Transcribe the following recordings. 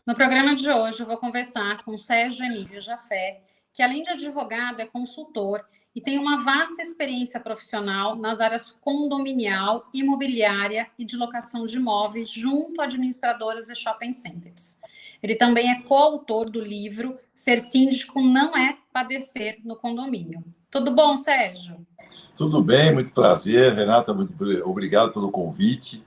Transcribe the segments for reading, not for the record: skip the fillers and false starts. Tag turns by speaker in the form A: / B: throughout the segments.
A: No programa de hoje, eu vou conversar com o Sérgio Emílio Jafé, que, além de advogado, é consultor e tem uma vasta experiência profissional nas áreas condominial, imobiliária e de locação de imóveis junto a administradoras e shopping centers. Ele também é coautor do livro Ser Síndico Não é Padecer no Condomínio. Tudo bom, Sérgio?
B: Tudo bem, muito prazer, Renata, muito obrigado pelo convite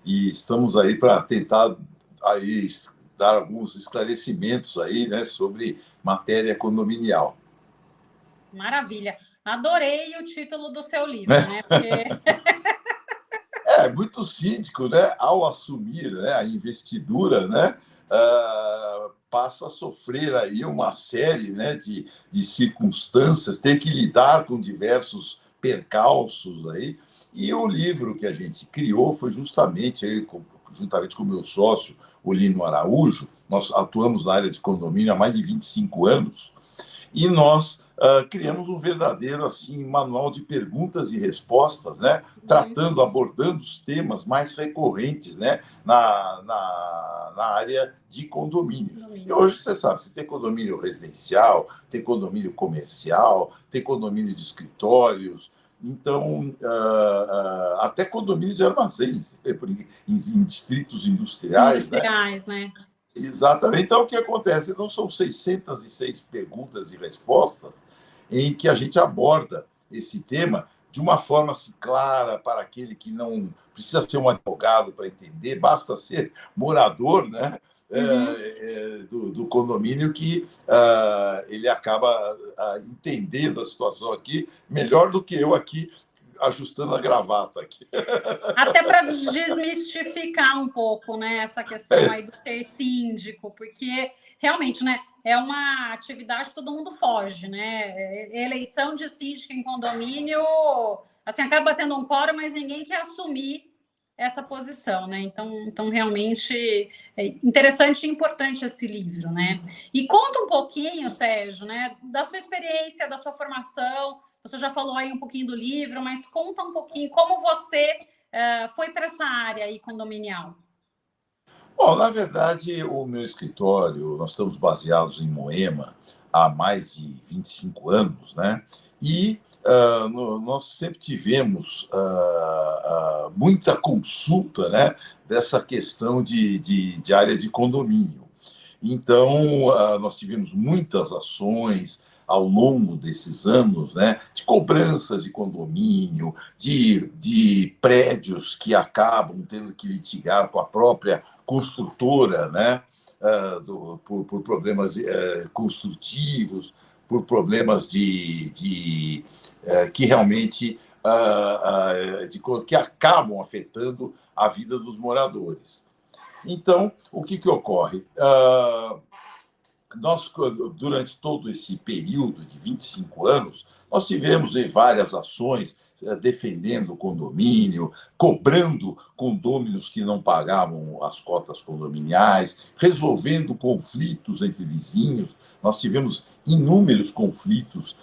B: e estamos aí para tentar aí dar alguns esclarecimentos aí, né, sobre matéria condominial.
A: Maravilha. Adorei o título do seu livro, né? Porque
B: Muito síndico, né, ao assumir, né, a investidura, né, passa a sofrer aí uma série, né, de circunstâncias, tem que lidar com diversos percalços aí. E o livro que a gente criou foi justamente, juntamente com o meu sócio, o Lino Araújo, nós atuamos na área de condomínio há mais de 25 anos, e nós criamos um verdadeiro assim manual de perguntas e respostas, né? Abordando os temas mais recorrentes, né? Na área de condomínio. E hoje, você sabe, você tem condomínio residencial, tem condomínio comercial, tem condomínio de escritórios, então, até condomínio de armazéns, em distritos industriais, né?
A: né?
B: Exatamente. Então, o que acontece? Então, são 606 perguntas e respostas em que a gente aborda esse tema de uma forma assim, clara para aquele que não precisa ser um advogado para entender, basta ser morador, né? Do condomínio que ele acaba entendendo a situação aqui melhor do que eu aqui ajustando a gravata aqui.
A: Até para desmistificar um pouco, né, essa questão aí do ser síndico, porque realmente, né, é uma atividade que todo mundo foge, né? Eleição de síndico em condomínio, assim, acaba tendo um quórum, mas ninguém quer assumir essa posição, né? Então realmente é interessante e importante esse livro, né? E conta um pouquinho, Sérgio, né, da sua experiência, da sua formação. Você já falou aí um pouquinho do livro, mas conta um pouquinho como você foi para essa área aí condominial.
B: Bom, na verdade, o meu escritório, nós estamos baseados em Moema há mais de 25 anos, né? E nós sempre tivemos muita consulta, né, dessa questão de área de condomínio. Então, nós tivemos muitas ações ao longo desses anos, né, de cobranças de condomínio, de prédios que acabam tendo que litigar com a própria construtora, né, por problemas construtivos, por problemas que realmente que acabam afetando a vida dos moradores. Então, o que ocorre? Nós, durante todo esse período de 25 anos, nós tivemos várias ações defendendo o condomínio, cobrando condôminos que não pagavam as cotas condominiais, resolvendo conflitos entre vizinhos. Nós tivemos inúmeros conflitos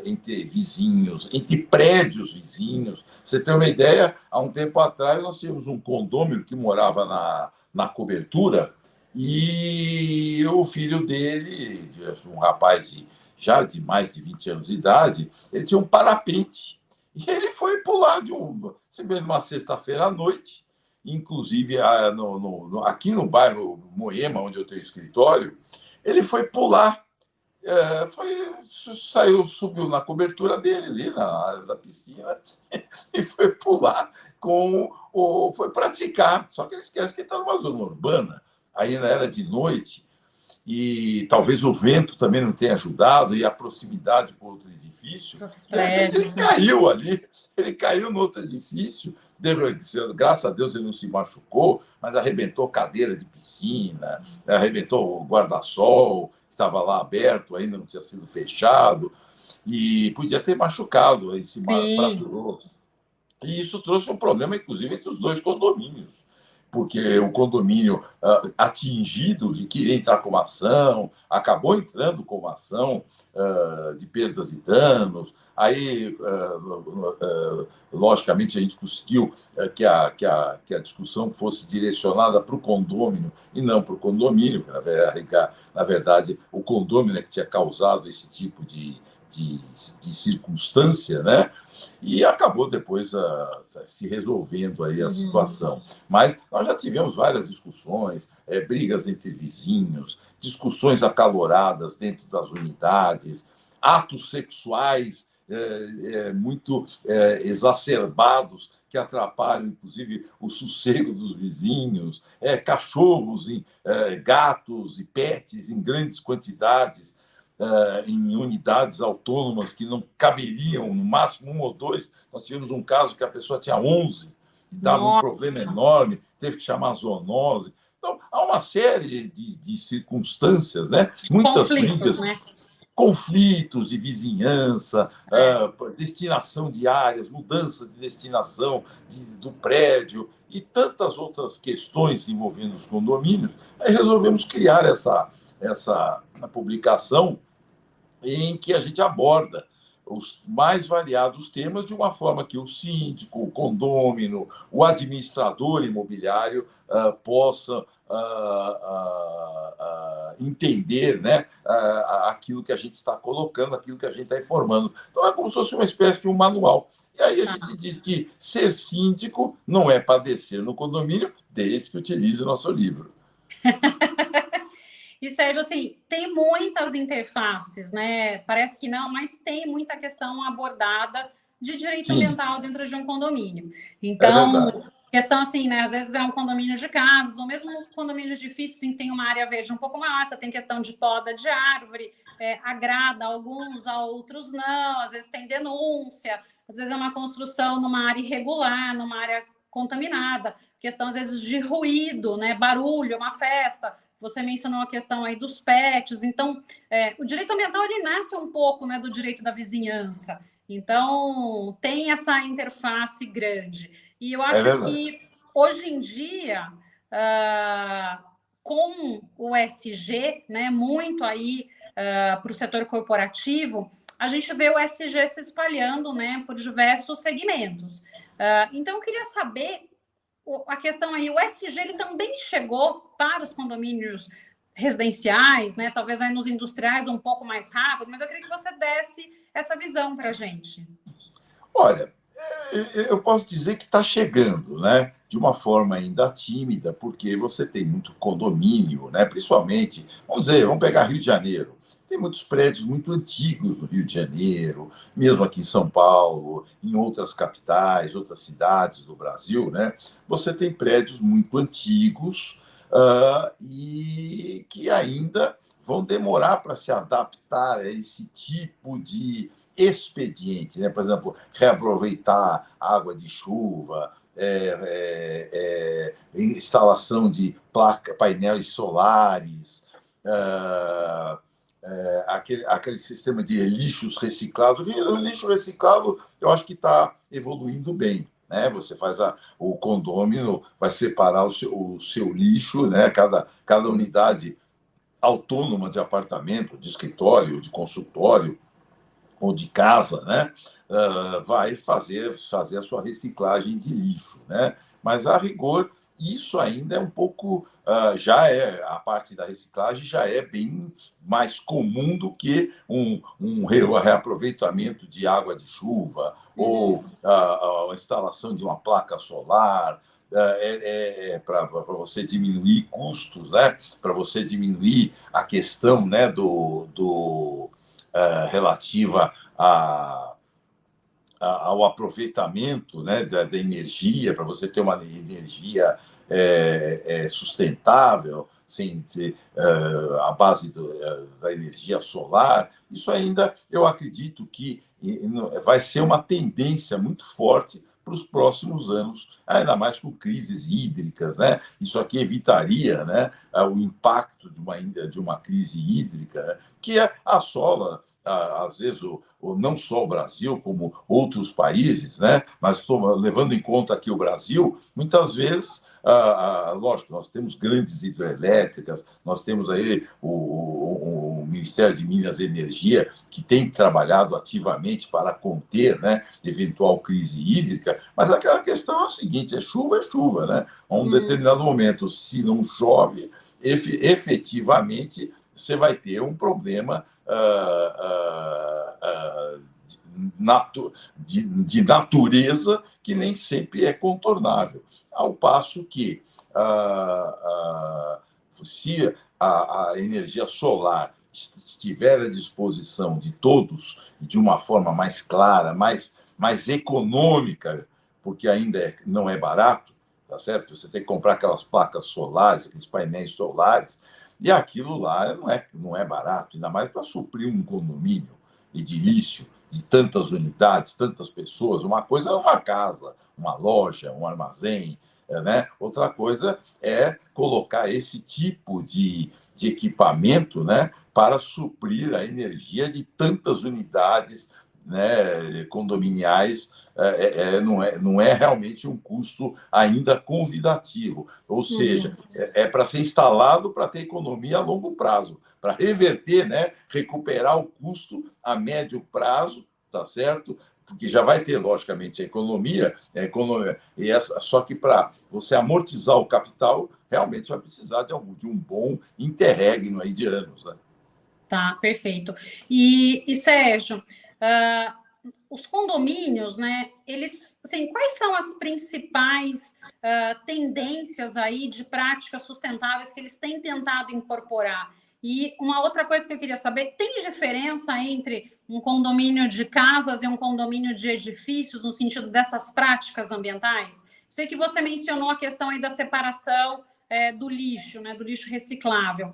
B: entre vizinhos, entre prédios vizinhos. Você tem uma ideia? Há um tempo atrás, nós tínhamos um condômino que morava na cobertura, e o filho dele, um rapaz já de mais de 20 anos de idade, ele tinha um parapente. E ele foi pular simplesmente uma sexta-feira à noite, inclusive aqui no bairro Moema, onde eu tenho escritório, ele foi pular, subiu na cobertura dele, ali na área da piscina, e foi pular foi praticar. Só que ele esquece que está numa zona urbana, ainda era de noite, e talvez o vento também não tenha ajudado, e a proximidade com outro edifício. De repente, ele caiu ali, ele caiu no outro edifício, graças a Deus ele não se machucou, mas arrebentou cadeira de piscina, arrebentou o guarda-sol, estava lá aberto, ainda não tinha sido fechado, e podia ter machucado, aí se fraturou. E isso trouxe um problema, inclusive, entre os dois condomínios. porque o condomínio atingido de querer entrar com uma ação, acabou entrando com uma ação de perdas e danos. Aí, logicamente, a gente conseguiu que a discussão fosse direcionada para o condômino e não para o condomínio, que, na verdade, o condomínio é que tinha causado esse tipo de circunstância, né? E acabou depois se resolvendo aí a situação. Mas nós já tivemos várias discussões, brigas entre vizinhos, discussões acaloradas dentro das unidades, atos sexuais muito exacerbados que atrapalham, inclusive, o sossego dos vizinhos, cachorros, gatos e pets em grandes quantidades, em unidades autônomas que não caberiam, no máximo um ou dois. Nós tivemos um caso que a pessoa tinha 11 e dava um problema enorme, teve que chamar a zoonose. Então, há uma série de circunstâncias, né? Muitas brigas,
A: né?
B: Conflitos de vizinhança, destinação de áreas, mudança de destinação do prédio e tantas outras questões envolvendo os condomínios. Aí resolvemos criar essa publicação em que a gente aborda os mais variados temas de uma forma que o síndico, o condômino, o administrador imobiliário possa entender, né, aquilo que a gente está colocando, aquilo que a gente está informando. Então, é como se fosse uma espécie de um manual. E aí a gente diz que ser síndico não é padecer no condomínio, desde que utilize o nosso livro.
A: E, Sérgio, assim, tem muitas interfaces, né? Parece que não, mas tem muita questão abordada de direito ambiental dentro de um condomínio. Então, questão assim, né? Às vezes é um condomínio de casas, ou mesmo um condomínio de edifícios que tem uma área verde um pouco maior, você tem questão de poda de árvore, agrada a alguns, a outros não, às vezes tem denúncia, às vezes é uma construção numa área irregular, numa área contaminada, questão às vezes de ruído, né? Barulho, uma festa. Você mencionou a questão aí dos pets. Então, o direito ambiental ele nasce um pouco, né, do direito da vizinhança. Então, tem essa interface grande. E eu acho que, hoje em dia, com o ESG, né, muito aí para o setor corporativo, a gente vê o ESG se espalhando, né, por diversos segmentos. Então, eu queria saber a questão aí, o ESG ele também chegou para os condomínios residenciais, né? Talvez aí nos industriais um pouco mais rápido, mas eu queria que você desse essa visão para a gente.
B: Olha, eu posso dizer que está chegando, né? De uma forma ainda tímida, porque você tem muito condomínio, né? Principalmente, vamos pegar Rio de Janeiro. Tem muitos prédios muito antigos no Rio de Janeiro, mesmo aqui em São Paulo, em outras capitais, outras cidades do Brasil, né? Você tem prédios muito antigos e que ainda vão demorar para se adaptar a esse tipo de expediente, né? Por exemplo, reaproveitar água de chuva, instalação de painéis solares, aquele sistema de lixos reciclados. O lixo reciclado, eu acho que está evoluindo bem. Né? Você faz o condômino, vai separar o seu lixo, né? Cada unidade autônoma de apartamento, de escritório, de consultório ou de casa, né? Vai fazer a sua reciclagem de lixo. Né? Mas, a rigor, isso ainda é um pouco... a parte da reciclagem já é bem mais comum do que um reaproveitamento de água de chuva ou a instalação de uma placa solar, para você diminuir custos, né? Para você diminuir a questão, né, relativa ao aproveitamento, né, da energia, para você ter uma energia sustentável, sem ser a base da energia solar. Isso ainda, eu acredito que vai ser uma tendência muito forte para os próximos anos, ainda mais com crises hídricas, né? Isso aqui evitaria, né, o impacto de uma crise hídrica, né, que assola, às vezes, não só o Brasil, como outros países, né? Mas levando em conta aqui o Brasil, muitas vezes Lógico, nós temos grandes hidrelétricas, nós temos aí o Ministério de Minas e Energia, que tem trabalhado ativamente para conter, né, eventual crise hídrica, mas aquela questão é a seguinte: é chuva, né? A um determinado momento, se não chove, efetivamente você vai ter um problema de natureza que nem sempre é contornável. Ao passo que, se a energia solar estiver à disposição de todos e de uma forma mais clara, mais econômica, porque ainda não é barato, tá certo? Você tem que comprar aquelas placas solares, aqueles painéis solares, e aquilo lá não é barato, ainda mais para suprir um condomínio edilício de tantas unidades, tantas pessoas. Uma coisa é uma casa, uma loja, um armazém, né? Outra coisa é colocar esse tipo de equipamento, né, para suprir a energia de tantas unidades, né, condominiais. Não é realmente um custo ainda convidativo, ou seja, é para ser instalado para ter economia a longo prazo, para reverter, né, recuperar o custo a médio prazo, tá certo? Porque já vai ter, logicamente, a economia só que para você amortizar o capital, realmente vai precisar de um bom interregno aí de anos, né?
A: Tá, perfeito. E Sérgio, os condomínios, né, eles, assim, quais são as principais tendências aí de práticas sustentáveis que eles têm tentado incorporar? E uma outra coisa que eu queria saber, tem diferença entre um condomínio de casas e um condomínio de edifícios no sentido dessas práticas ambientais? Sei que você mencionou a questão aí da separação do lixo, né, do lixo reciclável.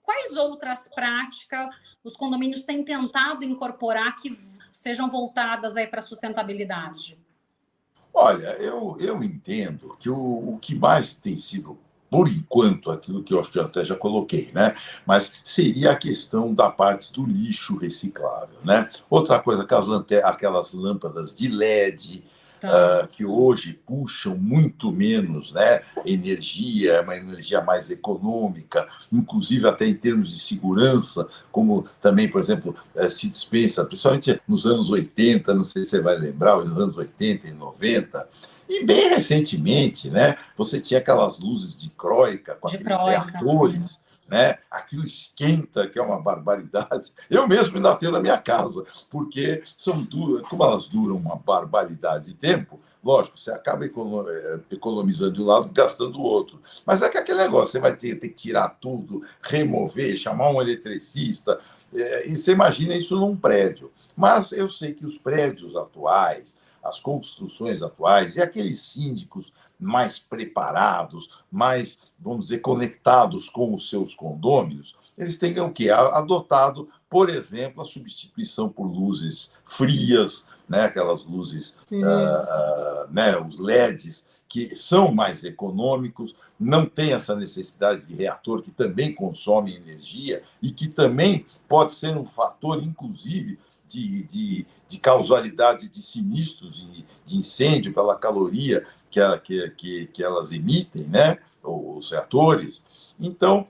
A: Quais outras práticas os condomínios têm tentado incorporar que sejam voltadas aí para a sustentabilidade?
B: Olha, eu entendo que o que mais tem sido, por enquanto, aquilo que eu acho que eu até já coloquei, né? Mas seria a questão da parte do lixo reciclável, né? Outra coisa, aquelas lâmpadas de LED, que hoje puxam muito menos, né, energia, é uma energia mais econômica, inclusive até em termos de segurança, como também, por exemplo, se dispensa, principalmente nos anos 80, não sei se você vai lembrar, nos anos 80 e 90, e bem recentemente, né, você tinha aquelas luzes de croica com aqueles reatores, né? Aquilo esquenta, que é uma barbaridade. Eu mesmo ainda tenho na minha casa, porque como elas duram uma barbaridade de tempo, lógico, você acaba economizando de um lado e gastando do outro. Mas é que aquele negócio, você vai ter que tirar tudo, remover, chamar um eletricista, e você imagina isso num prédio. Mas eu sei que os prédios atuais, as construções atuais e aqueles síndicos mais preparados, mais, vamos dizer, conectados com os seus condôminos, eles têm o quê? Adotado, por exemplo, a substituição por luzes frias, né? Aquelas luzes, né? Os LEDs, que são mais econômicos, não tem essa necessidade de reator, que também consome energia e que também pode ser um fator, inclusive, de causalidade de sinistros, de incêndio pela caloria que elas emitem, né? Os reatores. Então,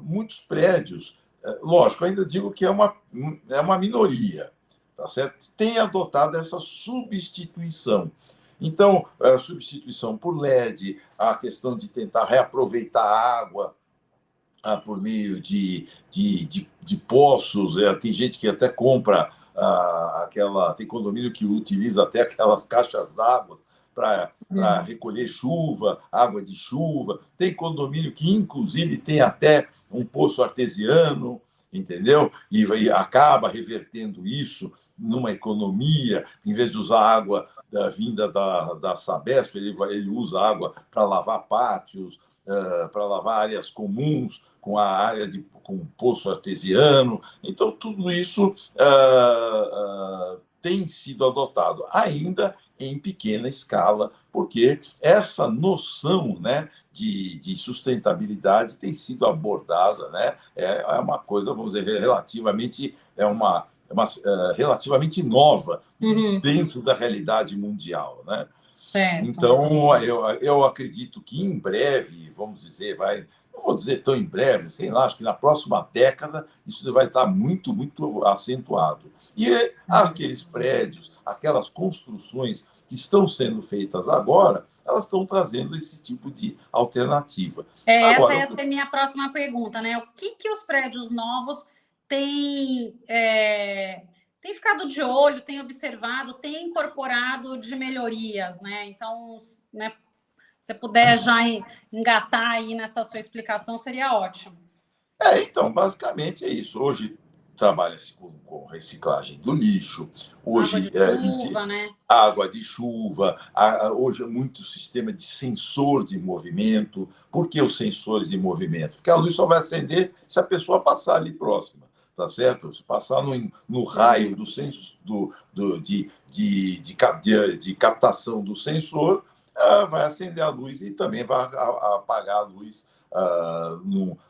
B: muitos prédios, lógico, ainda digo que é uma minoria, tá certo? Tem adotado essa substituição. Então, a substituição por LED, a questão de tentar reaproveitar a água por meio de poços. Tem gente que até compra tem condomínio que utiliza até aquelas caixas d'água para recolher chuva, água de chuva. Tem condomínio que, inclusive, tem até um poço artesiano, entendeu? E acaba revertendo isso numa economia. Em vez de usar água vinda da Sabesp, ele usa água para lavar pátios, para lavar áreas comuns, com a área com poço artesiano. Então, tudo isso tem sido adotado, ainda em pequena escala, porque essa noção, né, de sustentabilidade tem sido abordada, né? É uma coisa, vamos dizer, relativamente nova dentro da realidade mundial, né?
A: Certo.
B: Então, eu acredito que em breve, vamos dizer, não vou dizer tão em breve, sei lá, acho que na próxima década isso vai estar muito, muito acentuado. E aqueles prédios, aquelas construções que estão sendo feitas agora, elas estão trazendo esse tipo de alternativa.
A: Essa
B: Agora,
A: ia ser a minha próxima pergunta, né? O que os prédios novos têm, têm ficado de olho, têm observado, têm incorporado de melhorias, né? Então, né, se você puder já engatar aí nessa sua explicação, seria ótimo.
B: então, basicamente é isso. Hoje trabalha-se com reciclagem do lixo,
A: Água
B: hoje
A: de chuva, né?
B: água de chuva, hoje é muito sistema de sensor de movimento. Por que os sensores de movimento? Porque a luz só vai acender se a pessoa passar ali próxima, tá certo? Se passar no raio do senso, de captação do sensor, vai acender a luz e também vai apagar a luz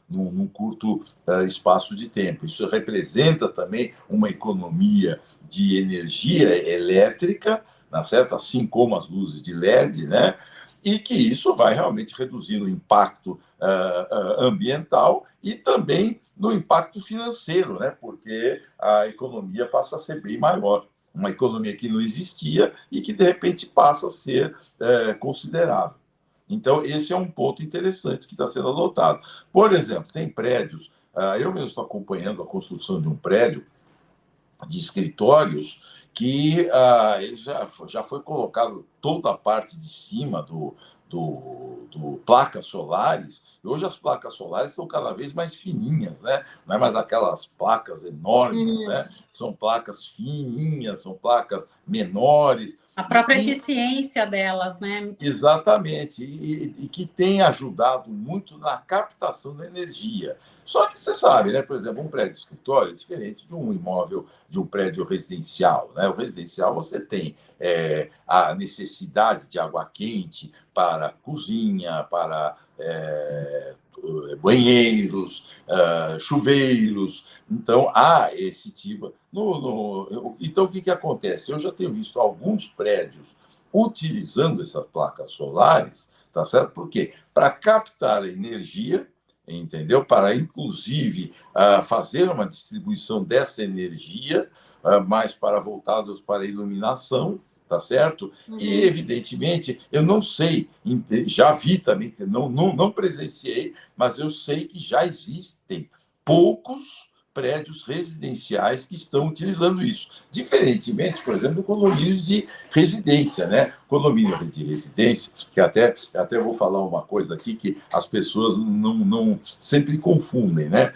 B: num curto espaço de tempo. Isso representa também uma economia de energia elétrica, tá certo? Assim como as luzes de LED, né? E que isso vai realmente reduzir o impacto ambiental e também no impacto financeiro, né? Porque a economia passa a ser bem maior. Uma economia que não existia e que, de repente, passa a ser considerável. Então, esse é um ponto interessante que está sendo adotado. Por exemplo, tem prédios, eu mesmo estou acompanhando a construção de um prédio de escritórios que ele já foi colocado toda a parte de cima do placas solares, e hoje as placas solares estão cada vez mais fininhas, né? Não é mais aquelas placas enormes, né? São placas fininhas, são placas menores.
A: A própria eficiência delas, né?
B: Exatamente, e que tem ajudado muito na captação da energia. Só que você sabe, né? Por exemplo, um prédio de escritório é diferente de um imóvel, de um prédio residencial, né? O residencial você tem a necessidade de água quente para cozinha, para banheiros, chuveiros. Então, há esse tipo. Então, o que acontece? Eu já tenho visto alguns prédios utilizando essas placas solares, tá certo? Por quê? Para captar a energia, entendeu? Para, inclusive, fazer uma distribuição dessa energia mais voltados para a iluminação, tá certo? E, evidentemente, eu não sei, já vi também, não presenciei, mas eu sei que já existem poucos prédios residenciais que estão utilizando isso. Diferentemente, por exemplo, do condomínio de residência, né? Condomínio de residência, que até vou falar uma coisa aqui que as pessoas não sempre confundem, né?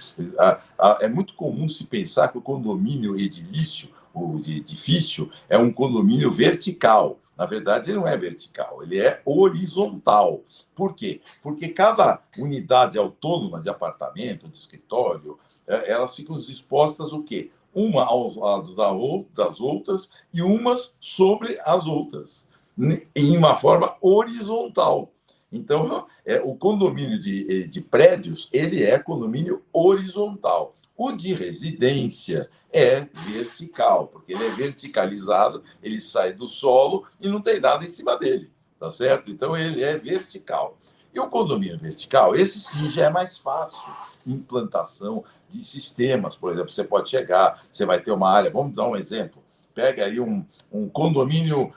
B: É muito comum se pensar que o condomínio edilício, o de edifício, é um condomínio vertical. Na verdade, ele não é vertical, ele é horizontal. Por quê? Porque cada unidade autônoma de apartamento, de escritório, elas ficam expostas o quê? Uma aos lados das outras e umas sobre as outras, em uma forma horizontal. Então, o condomínio de prédios, ele é condomínio horizontal. O de residência é vertical, porque ele é verticalizado, ele sai do solo e não tem nada em cima dele, tá certo? Então, ele é vertical. E o condomínio vertical, esse sim já é mais fácil, implantação de sistemas. Por exemplo, você pode chegar, você vai ter uma área, vamos dar um exemplo, pega aí um condomínio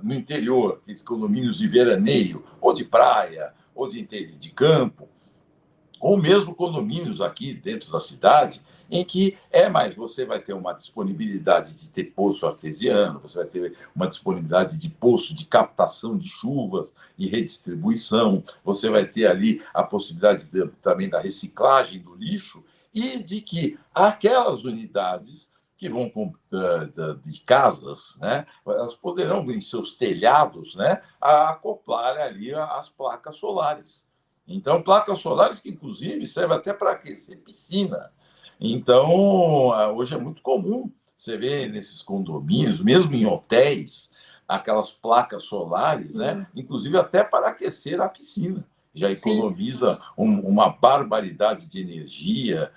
B: no interior, aqueles condomínios de veraneio, ou de praia, ou de campo, ou mesmo condomínios aqui dentro da cidade, em que você vai ter uma disponibilidade de ter poço artesiano, você vai ter uma disponibilidade de poço de captação de chuvas e redistribuição, você vai ter ali a possibilidade também da reciclagem do lixo e de que aquelas unidades que vão de casas, né, elas poderão, em seus telhados, né, acoplar ali as placas solares. Então, placas solares que, inclusive, servem até para aquecer piscina. Então, hoje é muito comum você ver nesses condomínios, mesmo em hotéis, aquelas placas solares, né? Inclusive até para aquecer a piscina. Já economiza uma barbaridade de energia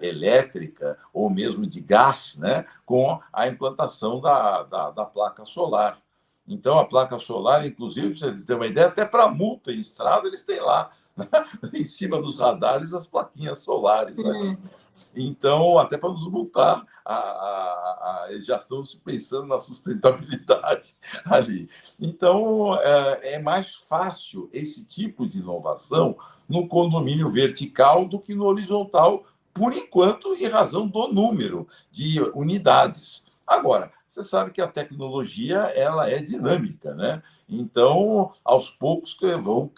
B: elétrica ou mesmo de gás, né? Com a implantação da placa solar. Então, a placa solar, inclusive, para você ter uma ideia, até para multa em estrada, eles têm lá, né? Em cima dos radares, as plaquinhas solares. Né? Então, até para nos multar, eles já estão pensando na sustentabilidade ali. Então, é mais fácil esse tipo de inovação no condomínio vertical do que no horizontal, por enquanto, em razão do número de unidades. Agora, você sabe que a tecnologia ela é dinâmica, né? Então, aos poucos vão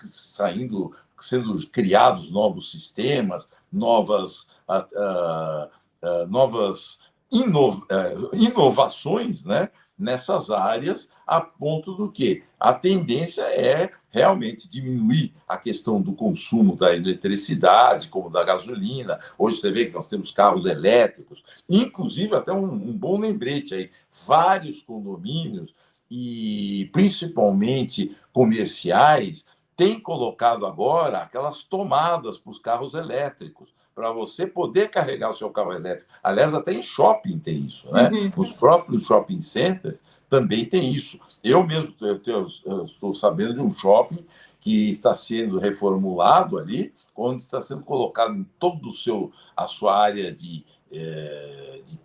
B: sendo criados novos sistemas, novas inovações, né, nessas áreas, a ponto do que a tendência é realmente diminuir a questão do consumo da eletricidade, como da gasolina. Hoje você vê que nós temos carros elétricos, inclusive até um bom lembrete aí, vários condomínios e principalmente comerciais têm colocado agora aquelas tomadas para os carros elétricos, para você poder carregar o seu carro elétrico. Aliás, até em shopping tem isso, né? Os próprios shopping centers também tem isso. Eu mesmo eu estou sabendo de um shopping que está sendo reformulado ali, onde está sendo colocado em todo a sua área de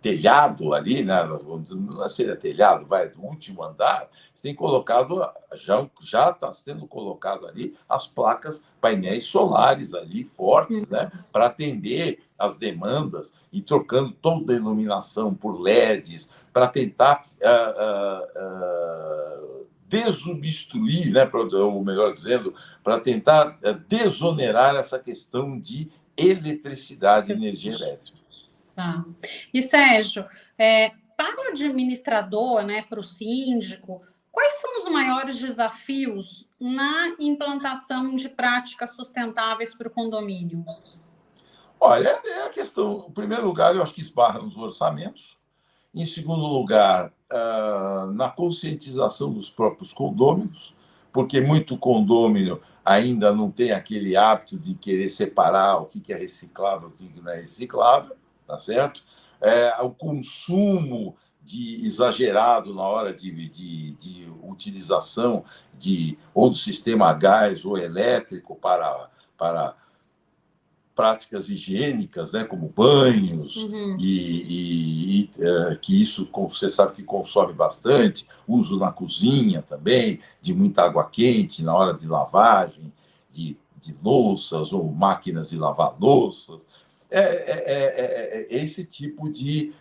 B: telhado ali, né? Não seria telhado, vai do último andar, tem colocado, já está sendo colocado ali as placas, painéis solares ali fortes, né? Para atender as demandas e trocando toda a iluminação por LEDs, para tentar desobstruir, né? Ou melhor dizendo, para tentar desonerar essa questão de eletricidade e energia elétrica.
A: Tá. E, Sérgio, para o administrador, né, para o síndico, quais são os maiores desafios na implantação de práticas sustentáveis para o condomínio?
B: Olha, é a questão, em primeiro lugar, eu acho que esbarra nos orçamentos. Em segundo lugar, na conscientização dos próprios condôminos, porque muito condômino ainda não tem aquele hábito de querer separar o que é reciclável e o que não é reciclável, tá certo? O consumo exagerado na hora de utilização ou do sistema a gás ou elétrico para práticas higiênicas, né, como banhos, que isso você sabe que consome bastante, uso na cozinha também, de muita água quente na hora de lavagem, de louças ou máquinas de lavar louças. Esse tipo de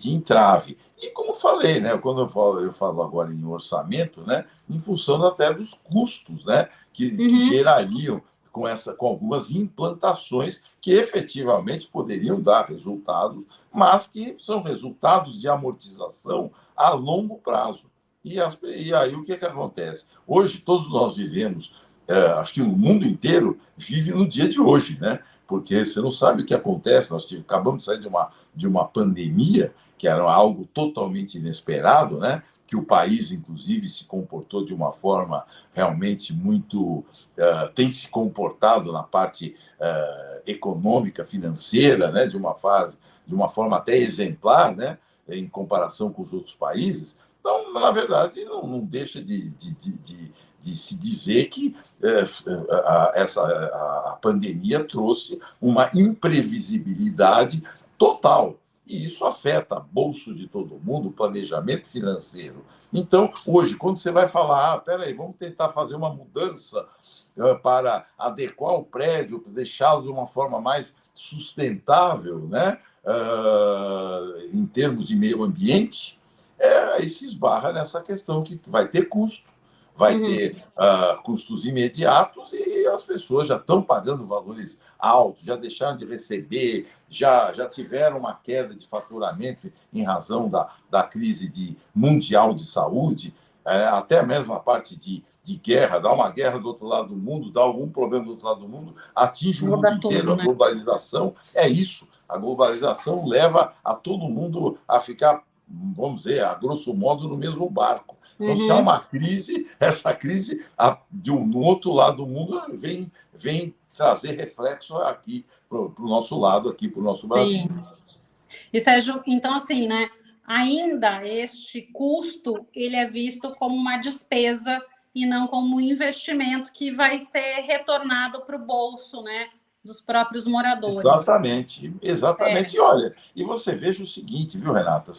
B: entrave. E como falei, né, quando eu falo agora em orçamento, né, em função até dos custos, né, que gerariam com algumas implantações que efetivamente poderiam dar resultados, mas que são resultados de amortização a longo prazo. E aí o que acontece? Hoje todos nós vivemos, acho que o mundo inteiro vive no dia de hoje, né? Porque você não sabe o que acontece. Nós acabamos de sair de uma pandemia, que era algo totalmente inesperado, né? Que o país, inclusive, se comportou de uma forma realmente muito. Tem se comportado na parte econômica, financeira, né? De uma forma até exemplar, né? Em comparação com os outros países. Então, na verdade, não deixa de se dizer que a pandemia trouxe uma imprevisibilidade total. E isso afeta bolso de todo mundo, planejamento financeiro. Então, hoje, quando você vai falar, peraí, vamos tentar fazer uma mudança para adequar o prédio, deixá-lo de uma forma mais sustentável, né? Em termos de meio ambiente, aí se esbarra nessa questão que vai ter custo, vai ter custos imediatos e as pessoas já estão pagando valores altos, já deixaram de receber, já tiveram uma queda de faturamento em razão da crise mundial de saúde, até mesmo a parte de guerra, dá uma guerra do outro lado do mundo, dá algum problema do outro lado do mundo, atinge o mundo inteiro, a globalização é isso. A globalização leva a todo mundo a ficar, vamos dizer, a grosso modo, no mesmo barco. Então, se há uma crise, essa crise, no outro lado do mundo, vem trazer reflexo aqui para o nosso lado, aqui para o nosso Brasil.
A: Sim. E, Sérgio, então, assim, né? ainda este custo ele é visto como uma despesa e não como um investimento que vai ser retornado para o bolso, né, dos próprios moradores.
B: Exatamente, exatamente. E olha, e você veja o seguinte, viu, Renata?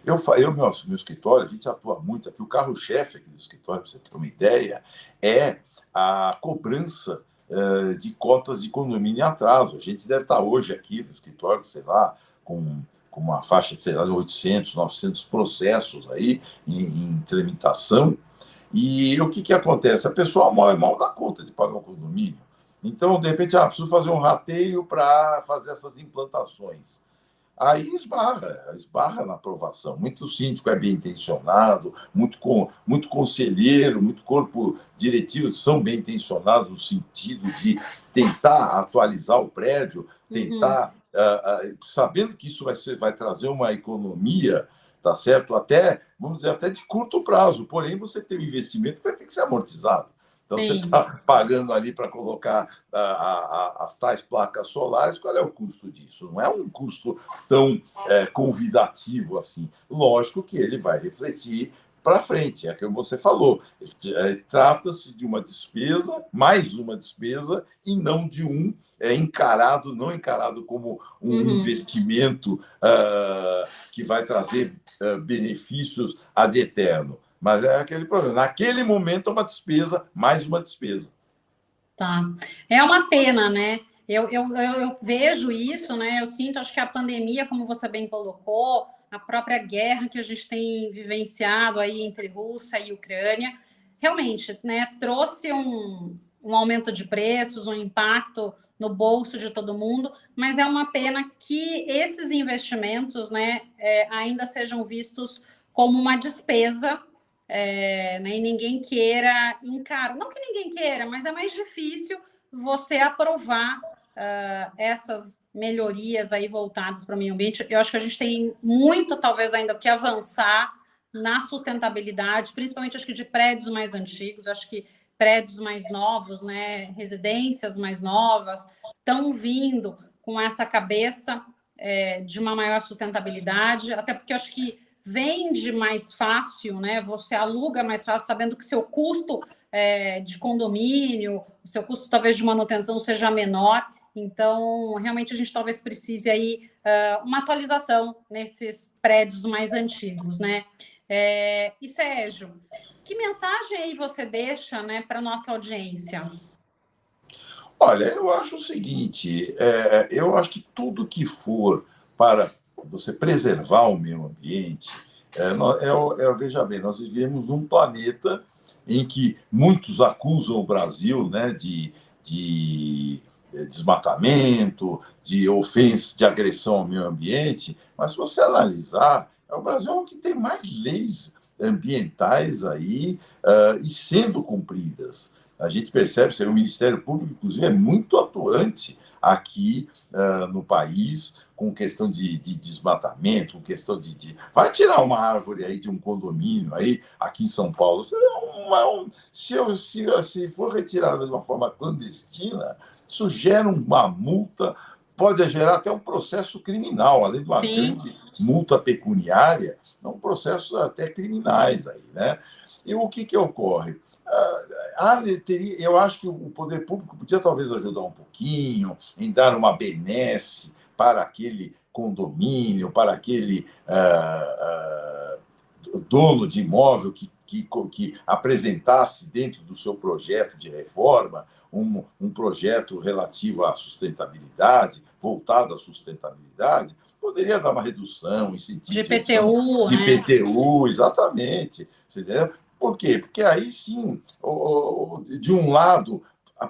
B: Meu escritório, a gente atua muito aqui, o carro-chefe aqui do escritório, para você ter uma ideia, é a cobrança de cotas de condomínio em atraso. A gente deve estar hoje aqui no escritório, sei lá, com uma faixa de, sei lá, de 800, 900 processos aí em tramitação. E o que acontece? A pessoa mal dá conta de pagar o condomínio. Então, de repente, preciso fazer um rateio para fazer essas implantações. Aí esbarra na aprovação. Muito síndico é bem intencionado, muito conselheiro, muito corpo diretivo são bem intencionados no sentido de tentar atualizar o prédio, tentar, sabendo que isso vai trazer uma economia, tá certo? Até, vamos dizer, até de curto prazo. Porém, você tem um investimento que vai ter que ser amortizado. Então, Sim. Você está pagando ali para colocar as tais placas solares, qual é o custo disso? Não é um custo tão convidativo assim. Lógico que ele vai refletir para frente, é aquilo que você falou. Trata-se de uma despesa, mais uma despesa, e não de não encarado como um investimento que vai trazer benefícios ad eterno. Mas é aquele problema. Naquele momento é uma despesa, mais uma despesa.
A: Tá. É uma pena, né? Eu vejo isso, né? Eu sinto, acho que a pandemia, como você bem colocou, a própria guerra que a gente tem vivenciado aí entre Rússia e Ucrânia, realmente, né, trouxe um aumento de preços, um impacto no bolso de todo mundo, mas é uma pena que esses investimentos, né, ainda sejam vistos como uma despesa. Né, e ninguém queira encarar, não que ninguém queira, mas é mais difícil você aprovar essas melhorias aí voltadas para o meio ambiente. Eu acho que a gente tem muito, talvez, ainda que avançar na sustentabilidade, principalmente acho que de prédios mais antigos, acho que prédios mais novos, né, residências mais novas, estão vindo com essa cabeça de uma maior sustentabilidade, até porque eu acho que vende mais fácil, né? Você aluga mais fácil, sabendo que seu custo de condomínio, o seu custo talvez de manutenção seja menor. Então, realmente a gente talvez precise aí uma atualização nesses prédios mais antigos, né? E Sérgio, que mensagem aí você deixa, né, para nossa audiência?
B: Olha, eu acho o seguinte, eu acho que tudo que for para você preservar o meio ambiente, veja bem, nós vivemos num planeta em que muitos acusam o Brasil, né, de desmatamento, de ofensa, de agressão ao meio ambiente, mas se você analisar, o Brasil é o que tem mais leis ambientais aí e sendo cumpridas. A gente percebe que o Ministério Público, inclusive, é muito atuante aqui no país, com questão de desmatamento, com questão Vai tirar uma árvore aí de um condomínio aí, aqui em São Paulo. Se for retirada de uma forma clandestina, isso gera uma multa, pode gerar até um processo criminal, além de uma grande multa pecuniária, um processo até criminais aí, né? E o que ocorre? Eu acho que o poder público podia talvez ajudar um pouquinho em dar uma benesse para aquele condomínio, para aquele dono de imóvel que apresentasse dentro do seu projeto de reforma um projeto relativo à sustentabilidade, voltado à sustentabilidade, poderia dar uma redução, incentivo
A: de IPTU,
B: de IPTU, exatamente, entendeu? Por quê? Porque aí sim, de um lado,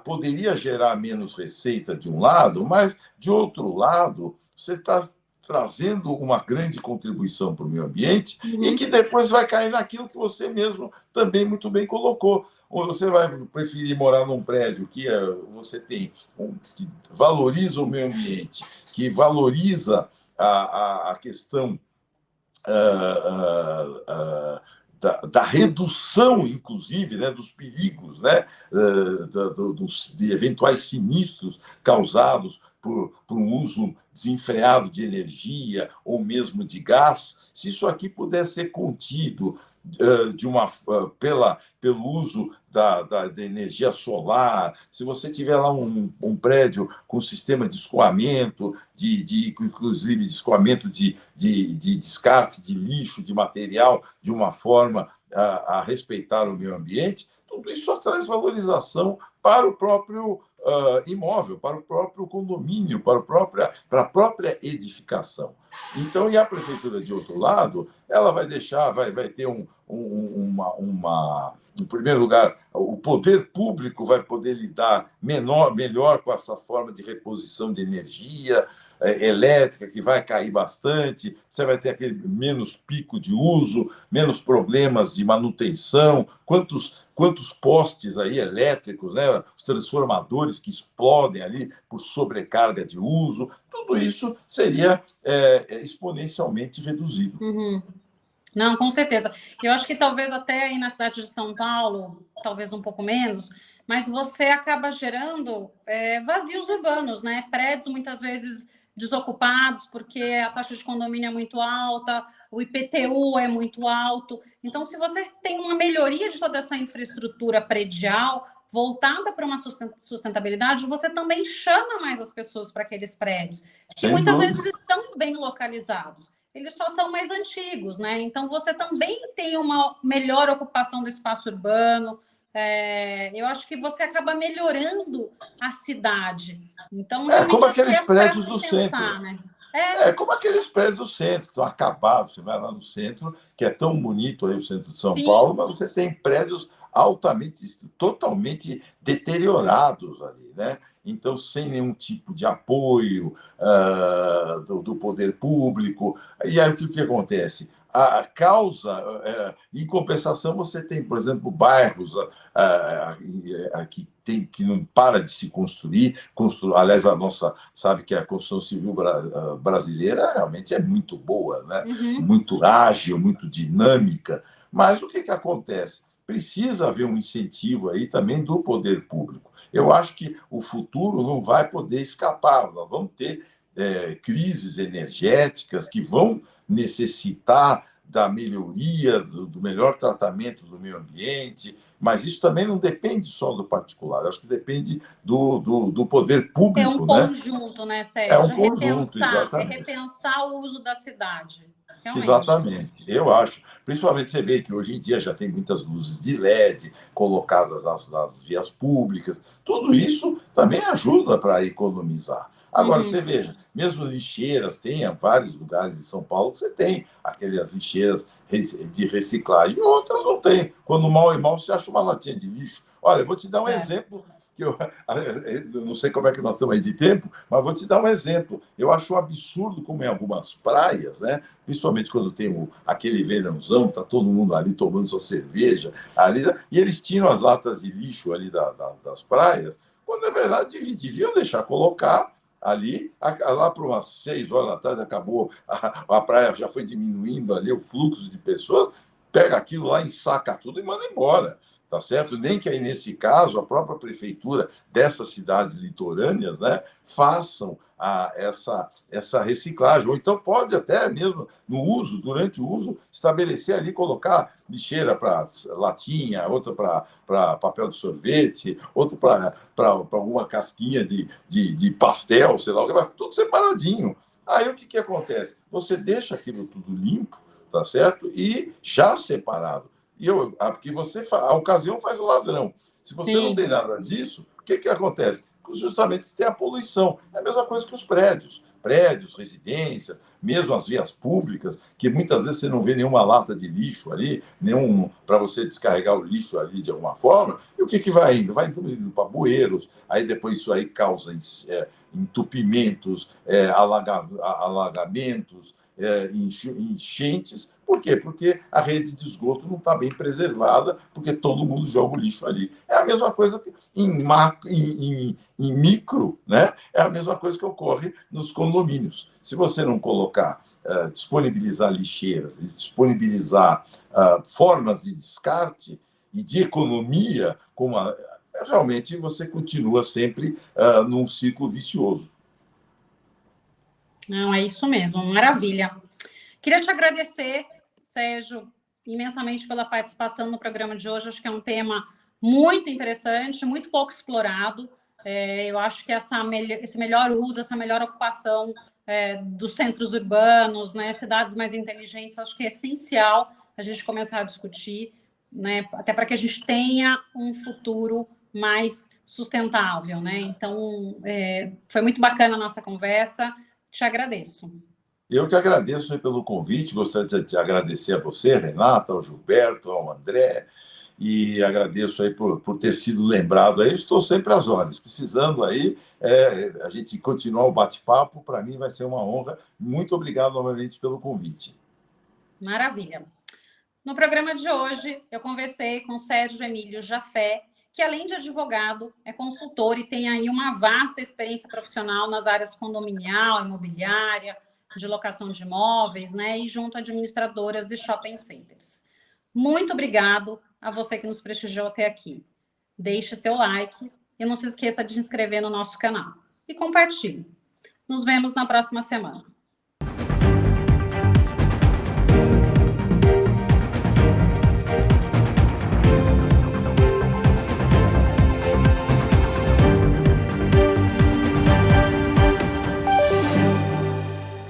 B: poderia gerar menos receita de um lado, mas, de outro lado, você está trazendo uma grande contribuição para o meio ambiente e que depois vai cair naquilo que você mesmo também muito bem colocou. Ou você vai preferir morar num prédio que você tem, que valoriza o meio ambiente, que valoriza a questão da redução, inclusive, né, dos perigos, né, de eventuais sinistros causados por um uso desenfreado de energia ou mesmo de gás, se isso aqui puder ser contido pelo uso da energia solar, se você tiver lá um prédio com sistema de escoamento, inclusive de escoamento de descarte de lixo, de material, de uma forma a respeitar o meio ambiente, tudo isso só traz valorização para o próprio imóvel, para o próprio condomínio, para a própria edificação. Então, e a prefeitura, de outro lado, ela vai deixar, vai ter em primeiro lugar, o poder público vai poder lidar melhor com essa forma de reposição de energia elétrica, que vai cair bastante, você vai ter aquele menos pico de uso, menos problemas de manutenção, quantos postes aí elétricos, né? Os transformadores que explodem ali por sobrecarga de uso, tudo isso seria exponencialmente reduzido.
A: Uhum. Não, com certeza. Eu acho que talvez até aí na cidade de São Paulo, talvez um pouco menos, mas você acaba gerando vazios urbanos, né? Prédios muitas vezes desocupados, porque a taxa de condomínio é muito alta, o IPTU é muito alto. Então, se você tem uma melhoria de toda essa infraestrutura predial voltada para uma sustentabilidade, você também chama mais as pessoas para aqueles prédios, que muitas vezes estão bem localizados. Eles só são mais antigos, né? Então, você também tem uma melhor ocupação do espaço urbano. Eu acho que você acaba melhorando a cidade. Então,
B: como aqueles prédios do centro.
A: Né?
B: Como aqueles prédios do centro, que estão acabados. Você vai lá no centro, que é tão bonito aí o centro de São Paulo, mas você tem prédios totalmente deteriorados ali, né? Então, sem nenhum tipo de apoio do poder público. E aí, o que acontece? A causa, em compensação, você tem, por exemplo, bairros que não para de se construir. Aliás, a nossa sabe que a construção civil brasileira realmente é muito boa, né? Muito ágil, muito dinâmica. Mas o que acontece? Precisa haver um incentivo aí também do poder público. Eu acho que o futuro não vai poder escapar. Nós vamos ter crises energéticas que vão necessitar da melhoria, do melhor tratamento do meio ambiente, mas isso também não depende só do particular, acho que depende do poder público.
A: É um conjunto, né, Sérgio?
B: É um conjunto, exatamente.
A: Repensar o uso da cidade. Realmente.
B: Exatamente, eu acho. Principalmente você vê que hoje em dia já tem muitas luzes de LED colocadas nas vias públicas. Tudo isso também ajuda para economizar. Agora, você veja, mesmo lixeiras, tem vários lugares em São Paulo que você tem aquelas lixeiras de reciclagem, e outras não tem. Quando mal e mal você acha uma latinha de lixo. Olha, eu vou te dar um exemplo, que eu não sei como é que nós estamos aí de tempo, mas vou te dar um exemplo. Eu acho um absurdo como em algumas praias, né? Principalmente quando tem aquele verãozão, está todo mundo ali tomando sua cerveja, ali, e eles tiram as latas de lixo ali das praias, quando, na verdade, deviam deixar colocar ali, lá para umas 6 horas da tarde, acabou, a praia já foi diminuindo ali o fluxo de pessoas, pega aquilo lá, ensaca tudo e manda embora. Tá certo? Nem que aí, nesse caso, a própria prefeitura dessas cidades litorâneas, né, façam essa reciclagem. Ou então pode até mesmo, durante o uso, estabelecer ali, colocar lixeira para latinha, outra para papel de sorvete, outra para alguma casquinha de pastel, sei lá, tudo separadinho. Aí o que acontece? Você deixa aquilo tudo limpo, tá certo? E já separado. Porque a ocasião faz o ladrão. Se você não tem nada disso, o que acontece? Justamente tem a poluição. É a mesma coisa que os prédios, residências, mesmo as vias públicas, que muitas vezes você não vê nenhuma lata de lixo ali, nenhum para você descarregar o lixo ali de alguma forma. E o que vai indo? Vai indo para bueiros, aí depois isso aí causa entupimentos, alagamentos, enchentes. Por quê? Porque a rede de esgoto não está bem preservada, porque todo mundo joga o lixo ali. É a mesma coisa que em micro, né? É a mesma coisa que ocorre nos condomínios. Se você não colocar, disponibilizar lixeiras, disponibilizar formas de descarte e de economia, realmente você continua sempre num ciclo vicioso.
A: Não, é isso mesmo, maravilha. Queria te agradecer, Sérgio, imensamente pela participação no programa de hoje. Acho que é um tema muito interessante, muito pouco explorado. Eu acho que esse melhor uso, essa melhor ocupação dos centros urbanos, né, cidades mais inteligentes, acho que é essencial a gente começar a discutir, né, até para que a gente tenha um futuro mais sustentável, né? Então, foi muito bacana a nossa conversa. Te agradeço.
B: Eu que agradeço aí pelo convite, gostaria de agradecer a você, Renata, ao Gilberto, ao André, e agradeço aí por ter sido lembrado aí. Estou sempre às ordens, precisando aí, a gente continuar o bate-papo, para mim vai ser uma honra. Muito obrigado novamente pelo convite.
A: Maravilha. No programa de hoje, eu conversei com o Sérgio Emílio Jafé, que além de advogado, é consultor e tem aí uma vasta experiência profissional nas áreas condominial, imobiliária, de locação de imóveis, né, e junto a administradoras e shopping centers. Muito obrigado a você que nos prestigiou até aqui. Deixe seu like e não se esqueça de se inscrever no nosso canal. E compartilhe. Nos vemos na próxima semana.